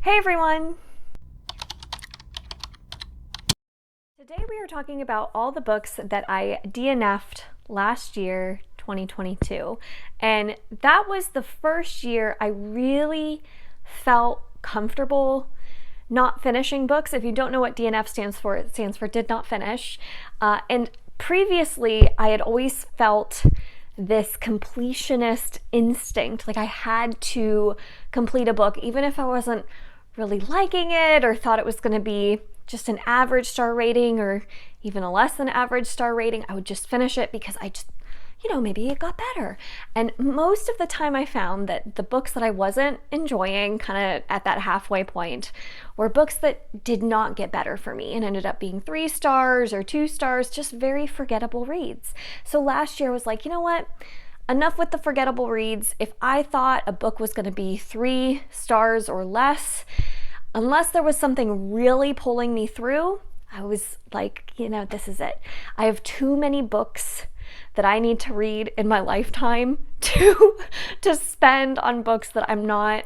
Hey everyone! Today we are talking about all the books that I DNF'd last year, 2022. And that was the first year I really felt comfortable not finishing books. If you don't know what DNF stands for, it stands for did not finish. And previously I had always felt this completionist instinct, like I had to complete a book even if I wasn't really liking it or thought it was going to be just an average star rating or even a less than average star rating. I would just finish it because I just, maybe it got better. And most of the time I found that the books that I wasn't enjoying kind of at that halfway point were books that did not get better for me and ended up being 3 stars or 2 stars, just very forgettable reads. So last year I was like, you know what? Enough with the forgettable reads. If I thought a book was going to be 3 stars or less, unless there was something really pulling me through, I was like, this is it. I have too many books that I need to read in my lifetime to spend on books that I'm not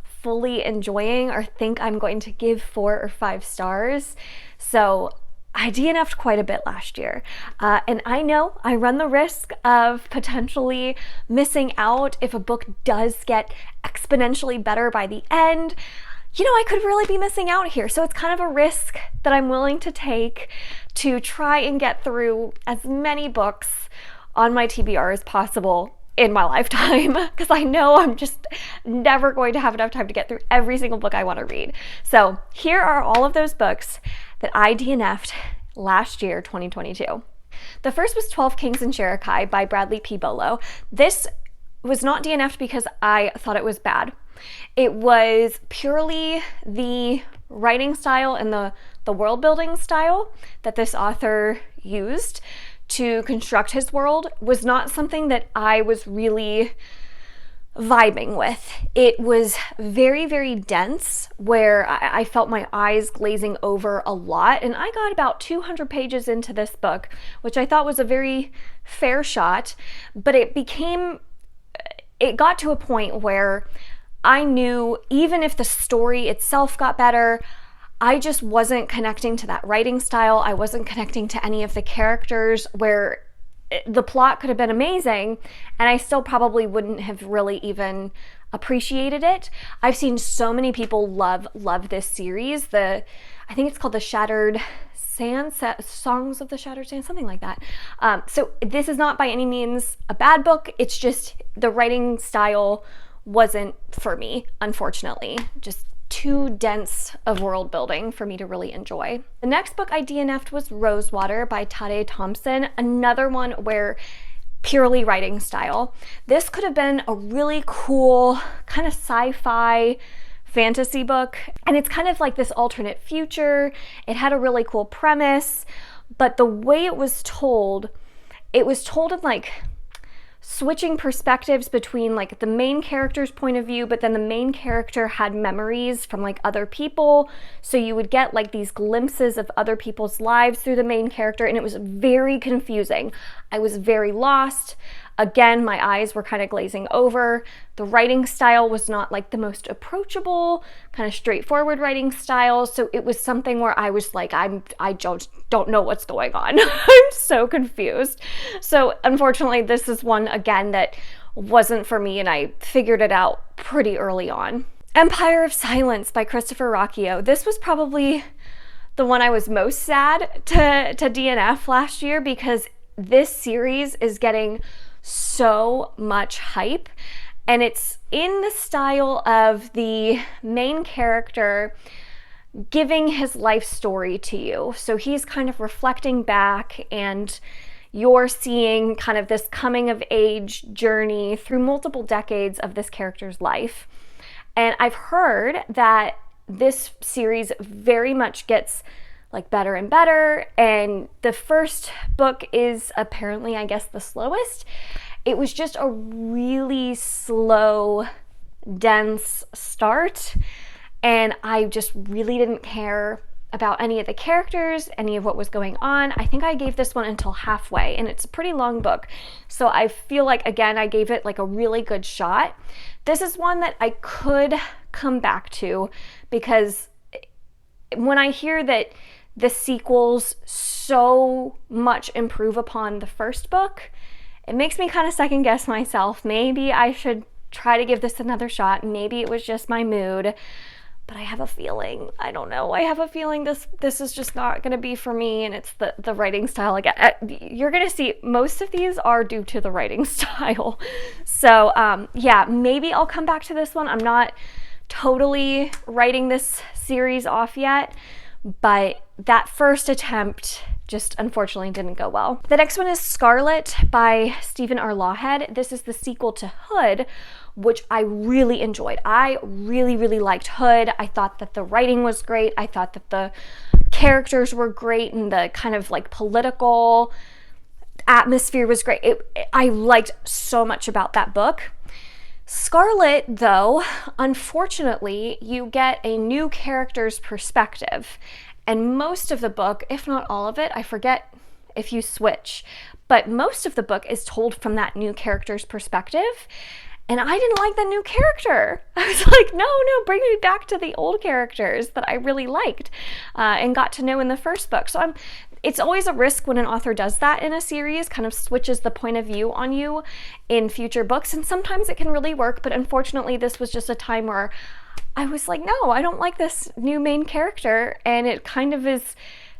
fully enjoying or think I'm going to give 4 or 5 stars. So I DNF'd quite a bit last year. And I know I run the risk of potentially missing out if a book does get exponentially better by the end. I could really be missing out here. So it's kind of a risk that I'm willing to take to try and get through as many books on my TBR as possible in my lifetime, because I know I'm just never going to have enough time to get through every single book I want to read. So here are all of those books that I DNF'd last year, 2022. The first was 12 Kings and Cherokee by Bradley P. Bolo. This was not DNF'd because I thought it was bad. It was purely the writing style and the world building style that this author used to construct his world was not something that I was really vibing with. It was very, very dense, where I felt my eyes glazing over a lot. And I got about 200 pages into this book, which I thought was a very fair shot, but it got to a point where I knew even if the story itself got better, I just wasn't connecting to that writing style. I wasn't connecting to any of the characters, where the plot could have been amazing and I still probably wouldn't have really even appreciated it. I've seen so many people love this series. I think it's called The Shattered Sand, Songs of the Shattered Sand, something like that. So this is not by any means a bad book. It's just the writing style wasn't for me, unfortunately. Just too dense of world building for me to really enjoy. The next book I DNF'd was Rosewater by Tade Thompson, another one where purely writing style. This could have been a really cool kind of sci-fi fantasy book, and it's kind of like this alternate future. It had a really cool premise, but the way it was told in like switching perspectives between like the main character's point of view, but then the main character had memories from like other people. So you would get like these glimpses of other people's lives through the main character, and it was very confusing. I was very lost. Again, my eyes were kind of glazing over. The writing style was not like the most approachable, kind of straightforward writing style. So it was something where I was like, I don't know what's going on. I'm so confused. So unfortunately, this is one again that wasn't for me, and I figured it out pretty early on. Empire of Silence by Christopher Rocchio. This was probably the one I was most sad to DNF last year, because this series is getting so much hype, and it's in the style of the main character giving his life story to you. So he's kind of reflecting back, and you're seeing kind of this coming of age journey through multiple decades of this character's life. And I've heard that this series very much gets like better and better, and the first book is apparently, I guess, the slowest. It was just a really slow, dense start, and I just really didn't care about any of the characters, any of what was going on. I think I gave this one until halfway, and it's a pretty long book, so I feel like, again, I gave it like a really good shot. This is one that I could come back to, because when I hear that the sequels so much improve upon the first book, it makes me kind of second guess myself. Maybe I should try to give this another shot. Maybe it was just my mood, but I have a feeling, I don't know, I have a feeling this is just not going to be for me, and it's the writing style. Again, you're going to see most of these are due to the writing style. So yeah, maybe I'll come back to this one. I'm not totally writing this series off yet, but that first attempt just unfortunately didn't go well. The next one is Scarlet by Stephen R. Lawhead. This is the sequel to Hood, which I really enjoyed. I really, really liked Hood. I thought that the writing was great. I thought that the characters were great, and the kind of like political atmosphere was great. I liked so much about that book. Scarlet, though, unfortunately, you get a new character's perspective. And most of the book, if not all of it, I forget if you switch, but most of the book is told from that new character's perspective. And I didn't like the new character. I was like, no, bring me back to the old characters that I really liked and got to know in the first book. So it's always a risk when an author does that in a series, kind of switches the point of view on you in future books. And sometimes it can really work, but unfortunately this was just a time where I was like, no, I don't like this new main character, and it kind of is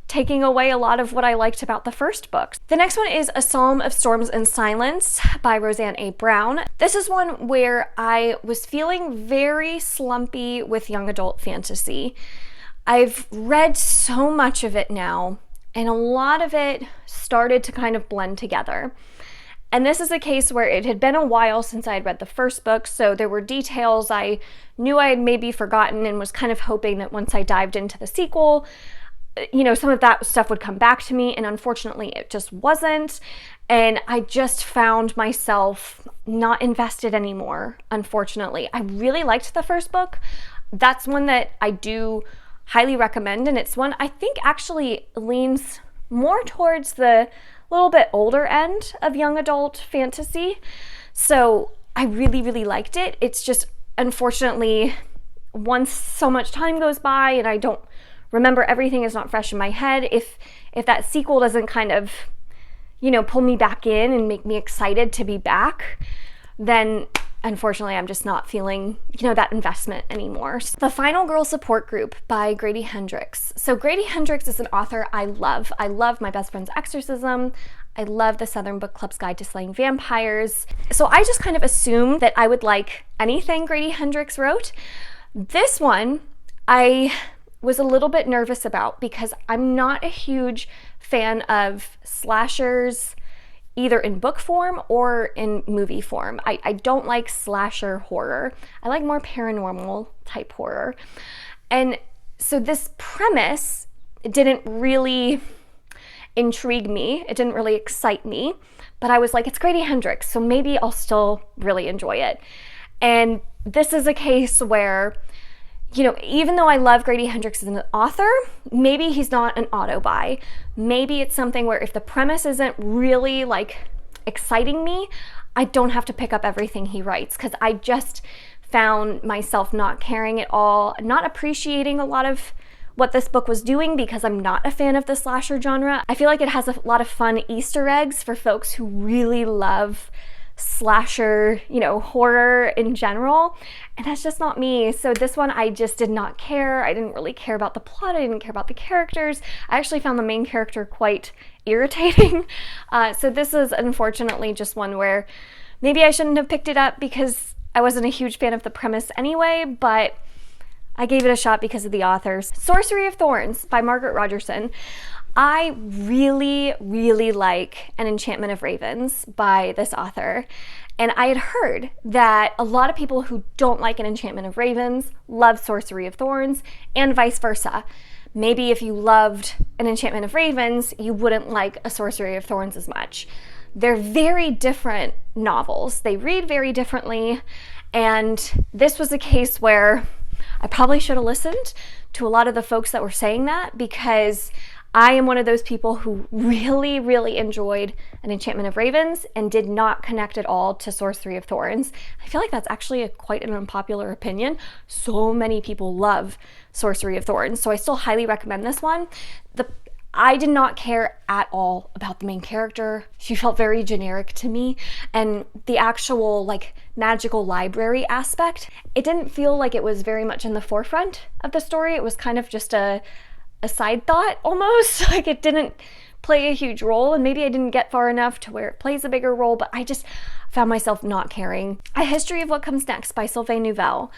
taking away a lot of what I liked about the first book. The next one is A Psalm of Storms and Silence by Roseanne A. Brown. This is one where I was feeling very slumpy with young adult fantasy. I've read so much of it now, and a lot of it started to kind of blend together. And this is a case where it had been a while since I had read the first book, so there were details I knew I had maybe forgotten, and was kind of hoping that once I dived into the sequel, you know, some of that stuff would come back to me, and unfortunately it just wasn't. And I just found myself not invested anymore, unfortunately. I really liked the first book. That's one that I do highly recommend, and it's one I think actually leans more towards the little bit older end of young adult fantasy. So I really, really liked it. It's just, unfortunately, once so much time goes by and I don't remember everything, is not fresh in my head, if that sequel doesn't kind of, you know, pull me back in and make me excited to be back, then unfortunately I'm just not feeling, you know, that investment anymore. The Final Girl Support Group by Grady Hendrix. So Grady Hendrix is an author I love. I love My Best Friend's Exorcism. I love the Southern Book Club's Guide to Slaying Vampires. So I just kind of assumed that I would like anything Grady Hendrix wrote. This one I was a little bit nervous about, because I'm not a huge fan of slashers, either in book form or in movie form. I don't like slasher horror. I like more paranormal type horror. And so this premise didn't really intrigue me. It didn't really excite me, but I was like, it's Grady Hendrix, so maybe I'll still really enjoy it. And this is a case where, you know, even though I love Grady Hendrix as an author, maybe he's not an auto-buy. Maybe it's something where if the premise isn't really like exciting me, I don't have to pick up everything he writes, because I just found myself not caring at all, not appreciating a lot of what this book was doing, because I'm not a fan of the slasher genre. I feel like it has a lot of fun Easter eggs for folks who really love slasher, you know, horror in general, and that's just not me. So this one I just did not care. I didn't really care about the plot. I didn't care about the characters. I actually found the main character quite irritating. So this is unfortunately just one where maybe I shouldn't have picked it up, because I wasn't a huge fan of the premise anyway, but I gave it a shot because of the authors. Sorcery of Thorns by Margaret Rogerson. I really, really like An Enchantment of Ravens by this author. And I had heard that a lot of people who don't like An Enchantment of Ravens love Sorcery of Thorns, and vice versa. Maybe if you loved An Enchantment of Ravens, you wouldn't like A Sorcery of Thorns as much. They're very different novels. They read very differently. And this was a case where I probably should have listened to a lot of the folks that were saying that, because I am one of those people who really, really enjoyed An Enchantment of Ravens and did not connect at all to Sorcery of Thorns. I feel like that's actually quite an unpopular opinion. So many people love Sorcery of Thorns, so I still highly recommend this one. I did not care at all about the main character. She felt very generic to me, and the actual like magical library aspect, it didn't feel like it was very much in the forefront of the story. It was kind of just a side thought almost. Like it didn't play a huge role, and maybe I didn't get far enough to where it plays a bigger role, but I just found myself not caring. A History of What Comes Next by Sylvain Neuvel.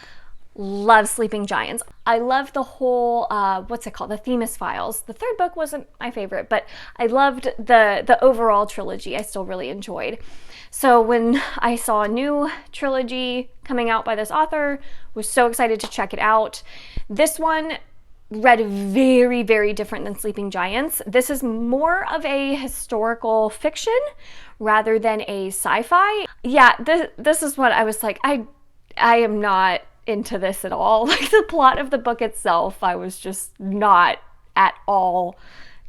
Love Sleeping Giants. I love the whole, what's it called? The Themis Files. The third book wasn't my favorite, but I loved the overall trilogy. I still really enjoyed. So when I saw a new trilogy coming out by this author, was so excited to check it out. This one read very, very different than Sleeping Giants. This is more of a historical fiction rather than a sci-fi. Yeah, this is what I was like, I am not into this at all. Like the plot of the book itself, I was just not at all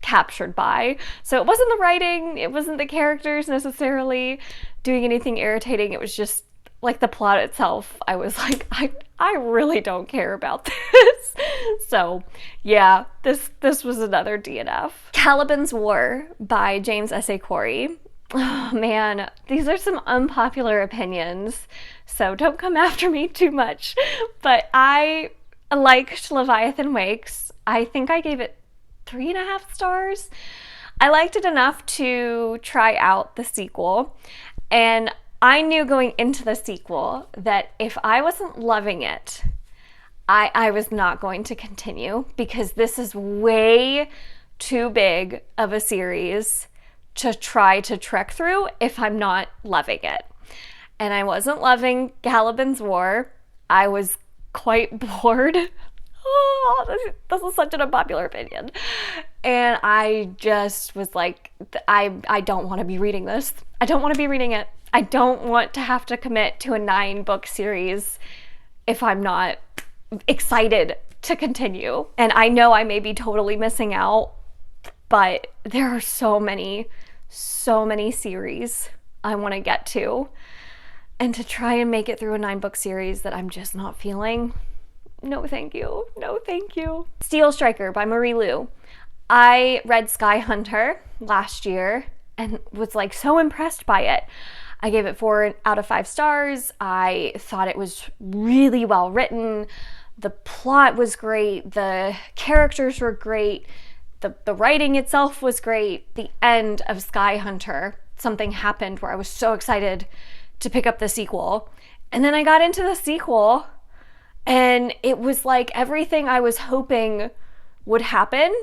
captured by. So it wasn't the writing, it wasn't the characters necessarily doing anything irritating. It was just like the plot itself. I was like, I really don't care about this. So yeah, this was another DNF. Caliban's War by James S.A. Corey. Oh man, these are some unpopular opinions, so don't come after me too much. But I liked Leviathan Wakes. I think I gave it 3.5 stars. I liked it enough to try out the sequel, and I knew going into the sequel that if I wasn't loving it, I was not going to continue, because this is way too big of a series to try to trek through if I'm not loving it. And I wasn't loving Caliban's War. I was quite bored. Oh, this is such an unpopular opinion. And I just was like, I don't want to be reading this. I don't want to be reading it. I don't want to have to commit to a 9-book series if I'm not excited to continue. And I know I may be totally missing out, but there are so many series I want to get to, and to try and make it through a 9-book series that I'm just not feeling, no thank you, no thank you. Steel Striker by Marie Lu. I read Sky Hunter last year and was like so impressed by it. I gave it 4 out of 5 stars. I thought it was really well written. The plot was great. The characters were great. The writing itself was great. The end of Sky Hunter, something happened where I was so excited to pick up the sequel. And then I got into the sequel, and it was like everything I was hoping would happen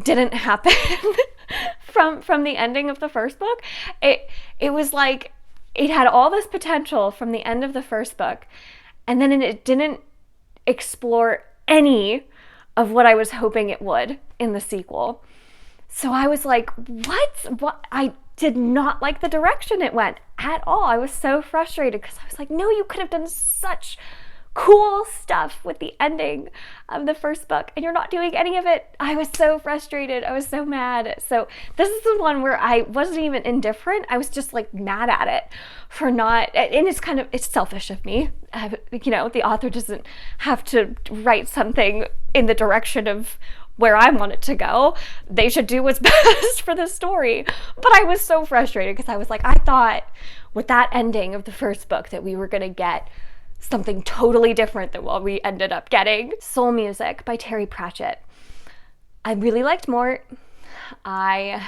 didn't happen from the ending of the first book. It was like it had all this potential from the end of the first book, and then it didn't explore any of what I was hoping it would in the sequel. So I was like, what? I did not like the direction it went at all. I was so frustrated because I was like, no, you could have done such cool stuff with the ending of the first book, and you're not doing any of it. I was so frustrated. I was so mad. So this is the one where I wasn't even indifferent. I was just like mad at it for not, and it's selfish of me. The author doesn't have to write something in the direction of where I want it to go. They should do what's best for the story. But I was so frustrated because I was like, I thought with that ending of the first book that we were going to get something totally different than what we ended up getting. Soul Music by Terry Pratchett. I really liked Mort. I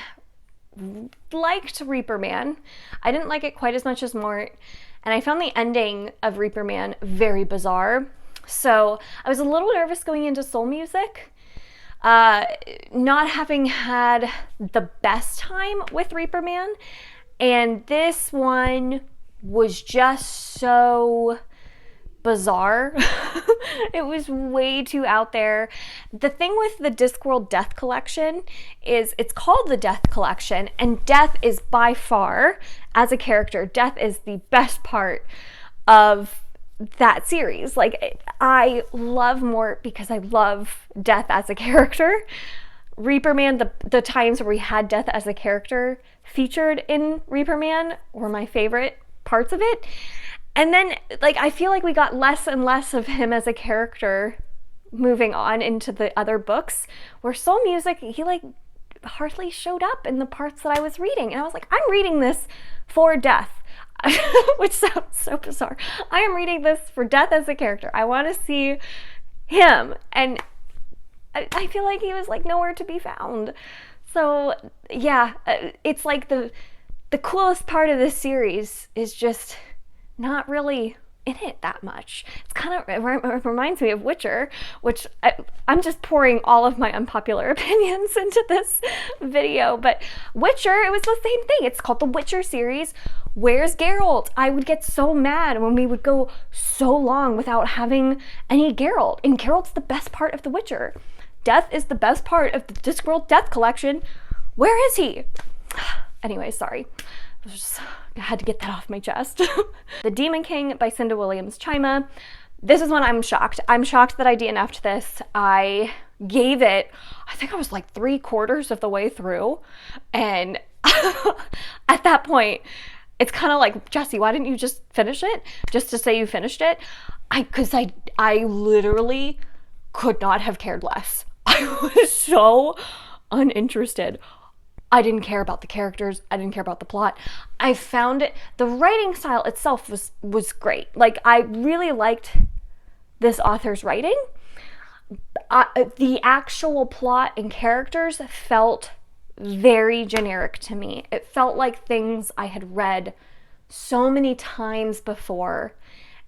liked Reaper Man. I didn't like it quite as much as Mort, and I found the ending of Reaper Man very bizarre. So I was a little nervous going into Soul Music, not having had the best time with Reaper Man, and this one was just so bizarre. It was way too out there. The thing with the Discworld Death Collection is it's called the Death Collection, and Death is by far, as a character, Death is the best part of that series. Like, I love Mort because I love Death as a character. Reaper Man, the times where we had Death as a character featured in Reaper Man were my favorite parts of it. And then, like, I feel like we got less and less of him as a character moving on into the other books, where Soul Music, he, like, hardly showed up in the parts that I was reading. And I was like, I'm reading this for Death, which sounds so bizarre. I am reading this for Death as a character. I want to see him. And I feel like he was, like, nowhere to be found. So, yeah, it's like the coolest part of this series is just not really in it that much. It's kind of, it reminds me of Witcher, which I'm just pouring all of my unpopular opinions into this video, but Witcher, it was the same thing. It's called the Witcher series. Where's Geralt? I would get so mad when we would go so long without having any Geralt, and Geralt's the best part of the Witcher. Death is the best part of the Discworld Death collection. Where is he? Anyway, sorry. I had to get that off my chest. The Demon King by Cinda Williams Chima. This is when I'm shocked. I'm shocked that I DNF'd this. I gave it, I think I was like 3/4 of the way through. And at that point, it's kind of like, Jessie, why didn't you just finish it? Just to say you finished it? Because I literally could not have cared less. I was so uninterested. I didn't care about the characters. I didn't care about the plot. I found it, the writing style itself was great. Like, I really liked this author's writing. The actual plot and characters felt very generic to me. It felt like things I had read so many times before,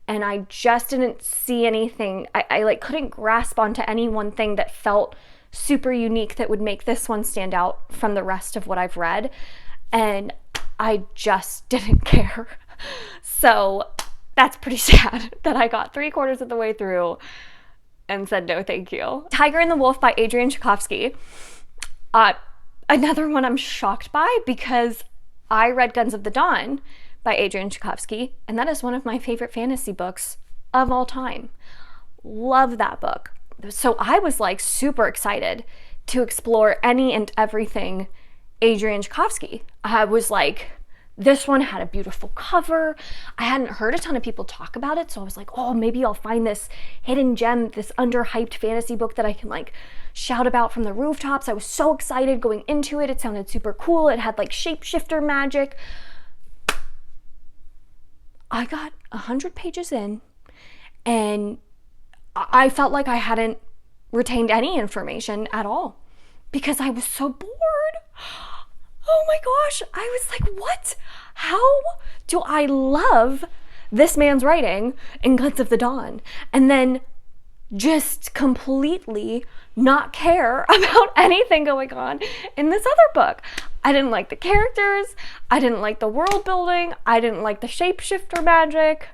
and I just didn't see anything. I like couldn't grasp onto any one thing that felt super unique that would make this one stand out from the rest of what I've read, and I just didn't care. So that's pretty sad that I got 3/4 of the way through and said no thank you. Tiger and the Wolf by Adrian Tchaikovsky. Another one I'm shocked by, because I read Guns of the Dawn by Adrian Tchaikovsky, and that is one of my favorite fantasy books of all time. Love that book. So I was like super excited to explore any and everything Adrian Tchaikovsky. I was like, this one had a beautiful cover. I hadn't heard a ton of people talk about it, so I was like, oh, maybe I'll find this hidden gem, this underhyped fantasy book that I can like shout about from the rooftops. I was so excited going into it. It sounded super cool. It had like shapeshifter magic. I got 100 pages in, and I felt like I hadn't retained any information at all because I was so bored. Oh my gosh, I was like, what? How do I love this man's writing in Guns of the Dawn and then just completely not care about anything going on in this other book? I didn't like the characters, I didn't like the world building, I didn't like the shapeshifter magic.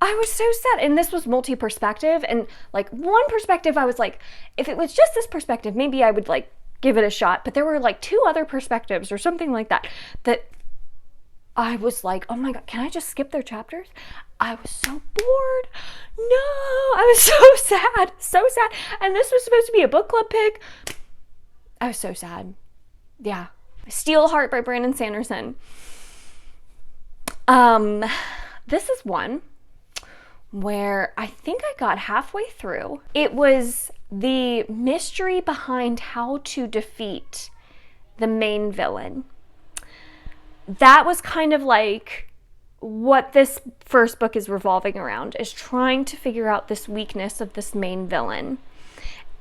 I was so sad. And this was multi-perspective, and like one perspective I was like, if it was just this perspective, maybe I would like give it a shot. But there were like 2 other perspectives or something like that that I was like, oh my God, can I just skip their chapters? I was so bored. No, I was so sad, so sad. And this was supposed to be a book club pick. I was so sad. Yeah. Steelheart by Brandon Sanderson. This is one where I think I got halfway through. It was the mystery behind how to defeat the main villain. That was kind of like what this first book is revolving around, is trying to figure out this weakness of this main villain.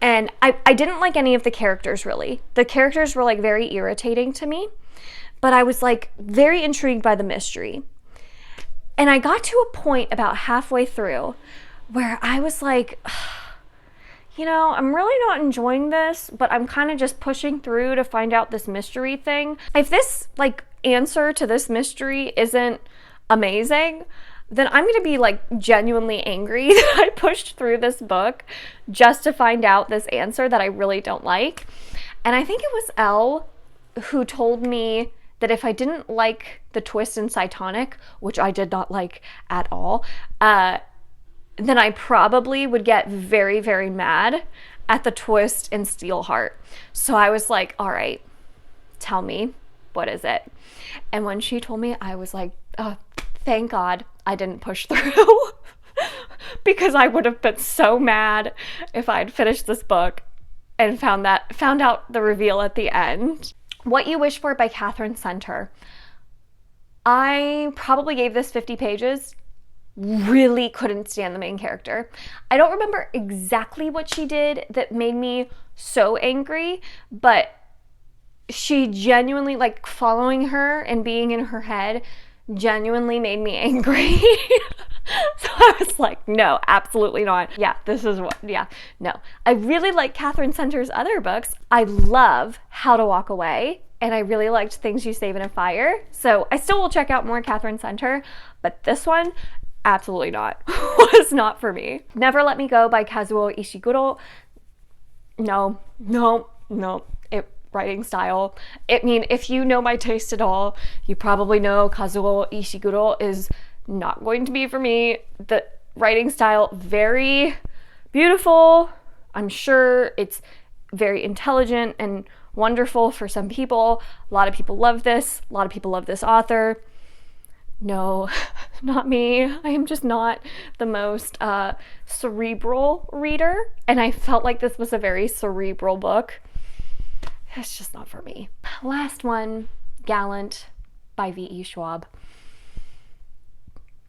And I didn't like any of the characters, really. The characters were like very irritating to me, but I was like very intrigued by the mystery. And I got to a point about halfway through where I was like, you know, I'm really not enjoying this, but I'm kind of just pushing through to find out this mystery thing. If this like answer to this mystery isn't amazing, then I'm going to be like genuinely angry that I pushed through this book just to find out this answer that I really don't like. And I think it was Elle who told me that if I didn't like the twist in Cytonic, which I did not like at all, then I probably would get very, very mad at the twist in Steelheart. So I was like, all right, tell me, what is it? And when she told me, I was like, oh, thank God I didn't push through. Because I would have been so mad if I'd finished this book and found out the reveal at the end. What You Wish For by Catherine Center. I probably gave this 50 pages. Really couldn't stand the main character. I don't remember exactly what she did that made me so angry, but she genuinely, like, following her and being in her head genuinely made me angry. So I was like, no, absolutely not. Yeah, this is what, yeah, no. I really like Catherine Center's other books. I love How to Walk Away, and I really liked Things You Save in a Fire. So I still will check out more Catherine Center, but this one, absolutely not. Was not for me. Never Let Me Go by Kazuo Ishiguro. No. Writing style. I mean, if you know my taste at all, you probably know Kazuo Ishiguro is not going to be for me. The writing style, very beautiful. I'm sure it's very intelligent and wonderful for some people. A lot of people love this. A lot of people love this author. No, not me. I am just not the most cerebral reader, and I felt like this was a very cerebral book. It's just not for me. Last one, Gallant by V.E. Schwab.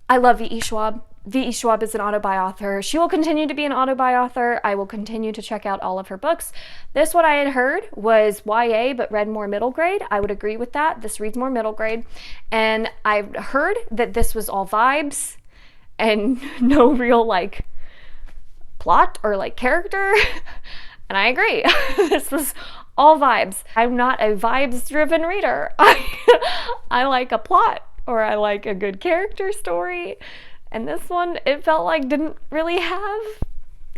I love V.E. Schwab. V.E. Schwab is an auto-buy author. She will continue to be an auto-buy author. I will continue to check out all of her books. This, what I had heard, was YA, but read more middle grade. I would agree with that. This reads more middle grade. And I've heard that this was all vibes and no real, like, plot or, like, character. And I agree. This was all vibes. I'm not a vibes-driven reader. I like a plot, or I like a good character story. And this one, it felt like didn't really have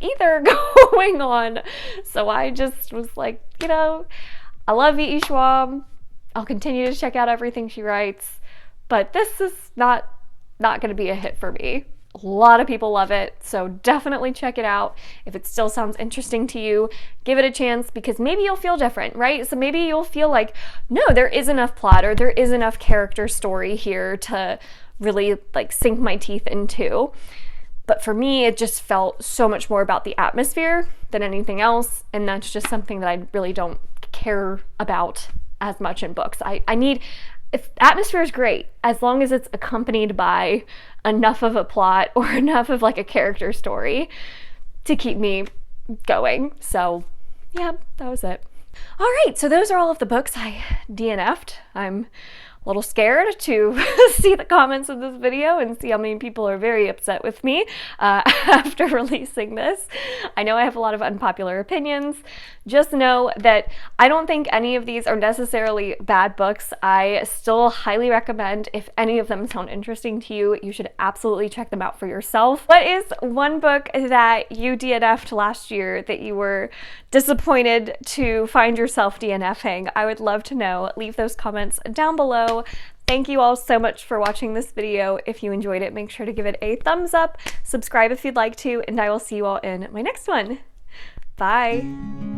either going on. So I just was like, you know, I love V.E. Schwab. I'll continue to check out everything she writes. But this is not going to be a hit for me. A lot of people love it, so definitely check it out. If it still sounds interesting to you, give it a chance, because maybe you'll feel different, right? So maybe you'll feel like, no, there is enough plot, or there is enough character story here to really, like, sink my teeth into. But for me, it just felt so much more about the atmosphere than anything else, and that's just something that I really don't care about as much in books. I need, if atmosphere is great, as long as it's accompanied by enough of a plot or enough of, like, a character story to keep me going. So yeah, that was it. All right, so those are all of the books I DNF'd. I'm a little scared to see the comments of this video and see how many people are very upset with me after releasing this. I know I have a lot of unpopular opinions. Just know that I don't think any of these are necessarily bad books. I still highly recommend, if any of them sound interesting to you, you should absolutely check them out for yourself. What is one book that you DNF'd last year that you were disappointed to find yourself DNFing? I would love to know. Leave those comments down below. Thank you all so much for watching this video. If you enjoyed it, make sure to give it a thumbs up, subscribe if you'd like to, and I will see you all in my next one. Bye.